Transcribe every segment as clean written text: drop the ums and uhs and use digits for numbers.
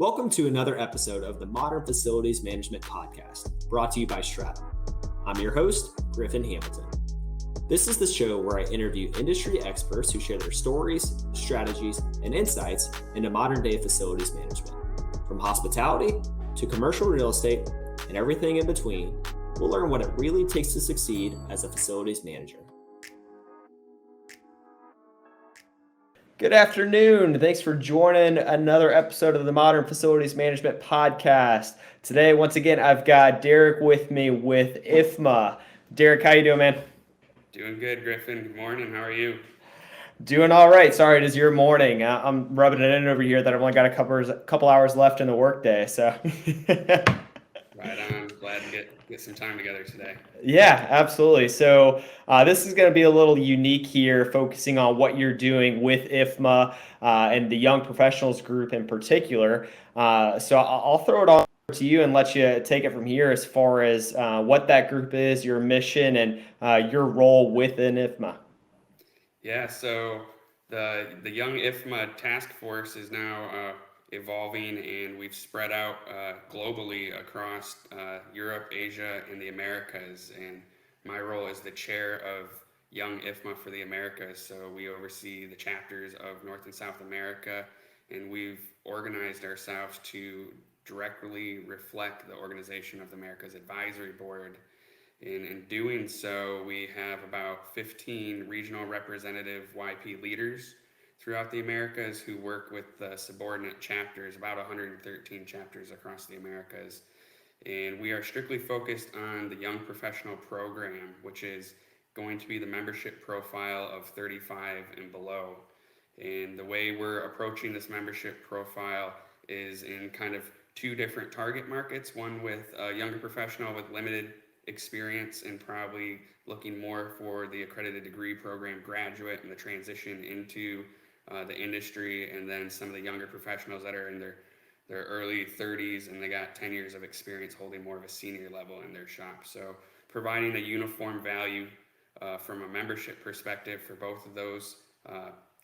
Welcome to another episode of the Modern Facilities Management Podcast, brought to you by Stratum. I'm your host, Griffin Hamilton. This is the show where I interview industry experts who share their stories, strategies, and insights into modern-day facilities management. From hospitality to commercial real estate and everything in between, we'll learn what it really takes to succeed as a facilities manager. Good afternoon. Thanks for joining another episode of the Modern Facilities Management Podcast. Today, once again, I've got Derek with me with IFMA. Derek, how you doing, man? Doing good, Griffin. Good morning. How are you? Doing all right. Sorry, it is your morning. I'm rubbing it in over here that I've only got a couple hours left in the workday. So. Right on. Glad to get some time together today. Yeah, absolutely. So this is going to be a little unique here, focusing on what you're doing with IFMA and the young professionals group in particular. So I'll throw it on to you and let you take it from here as far as what that group is, your mission, and your role within IFMA. Yeah, so the Young IFMA Task Force is now evolving, and we've spread out globally across Europe, Asia, and the Americas. And my role is the chair of Young IFMA for the Americas. So we oversee the chapters of North and South America, and we've organized ourselves to directly reflect the Organization of the Americas Advisory Board. And in doing so, we have about 15 regional representative YP leaders throughout the Americas who work with subordinate chapters, about 113 chapters across the Americas. And we are strictly focused on the Young Professional Program, which is going to be the membership profile of 35 and below. And the way we're approaching this membership profile is in kind of two different target markets, one with a younger professional with limited experience and probably looking more for the accredited degree program graduate and the transition into the industry, and then some of the younger professionals that are in their early 30s and they got 10 years of experience holding more of a senior level in their shop. So providing a uniform value from a membership perspective for both of those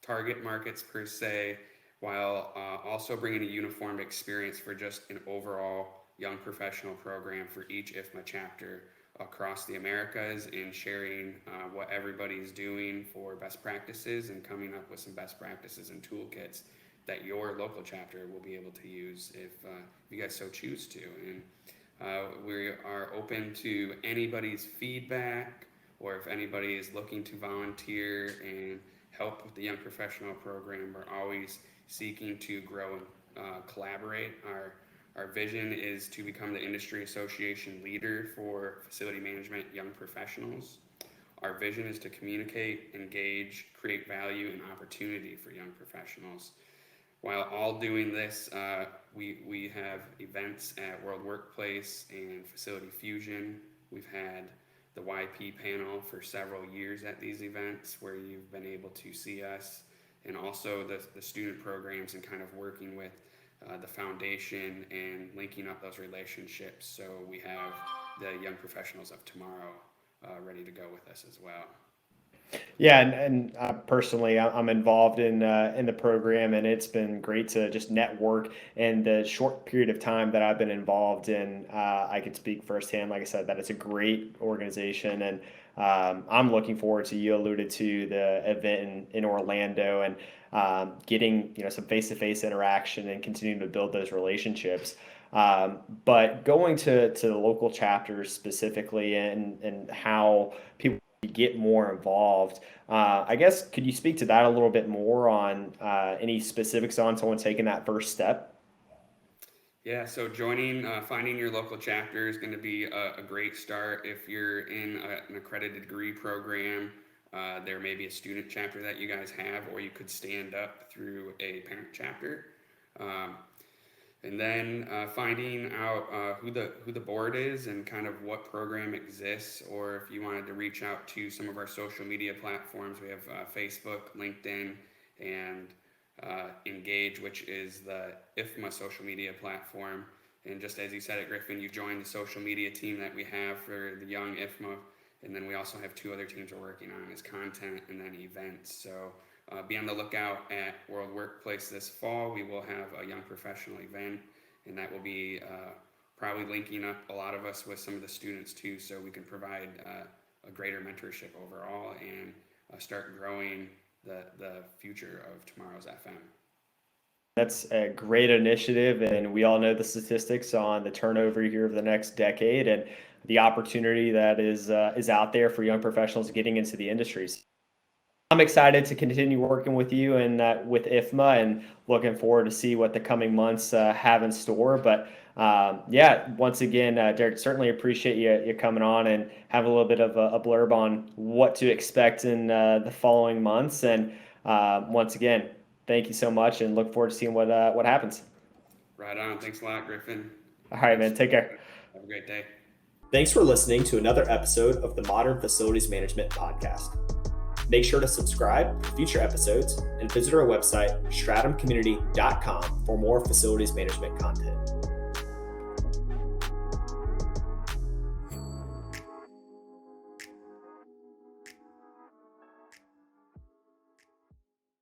target markets per se, while also bringing a uniform experience for just an overall young professional program for each IFMA chapter across the Americas, and sharing what everybody's doing for best practices and coming up with some best practices and toolkits that your local chapter will be able to use if you guys so choose to. And we are open to anybody's feedback, or if anybody is looking to volunteer and help with the Young Professional Program, we're always seeking to grow and collaborate. Our vision is to become the industry association leader for facility management young professionals. Our vision is to communicate, engage, create value and opportunity for young professionals. While all doing this, we have events at World Workplace and Facility Fusion. We've had the YP panel for several years at these events where you've been able to see us, and also the student programs and kind of working with the foundation and linking up those relationships. So we have the young professionals of tomorrow ready to go with us as well. Yeah, and personally, I'm involved in the program, and it's been great to just network. In the short period of time that I've been involved in, I could speak firsthand, like I said, that it's a great organization, and I'm looking forward to, you alluded to the event in Orlando, and getting some face-to-face interaction and continuing to build those relationships. But going to the local chapters specifically, and how people get more involved. I guess, could you speak to that a little bit more on any specifics on someone taking that first step? Yeah, so finding your local chapter is going to be a great start. If you're in an accredited degree program, there may be a student chapter that you guys have, or you could stand up through a parent chapter. And then finding out who the board is and kind of what program exists, or if you wanted to reach out to some of our social media platforms, we have Facebook, LinkedIn, and Engage, which is the IFMA social media platform. And just as you said it, Griffin, you joined the social media team that we have for the Young IFMA, and then we also have two other teams we're working on, is content and then events. So be on the lookout at World Workplace this fall. We will have a young professional event, and that will be probably linking up a lot of us with some of the students too, so we can provide a greater mentorship overall and start growing the future of tomorrow's FM. That's a great initiative, and we all know the statistics on the turnover here of the next decade and the opportunity that is out there for young professionals getting into the industries. I'm excited to continue working with you and with IFMA, and looking forward to see what the coming months have in store. But yeah, once again, Derek, certainly appreciate you coming on and have a little bit of a blurb on what to expect in the following months. And once again, thank you so much, and look forward to seeing what happens. Right on. Thanks a lot, Griffin. All right, man. Take care. Have a great day. Thanks for listening to another episode of the Modern Facilities Management Podcast. Make sure to subscribe for future episodes and visit our website, stratumcommunity.com, for more facilities management content.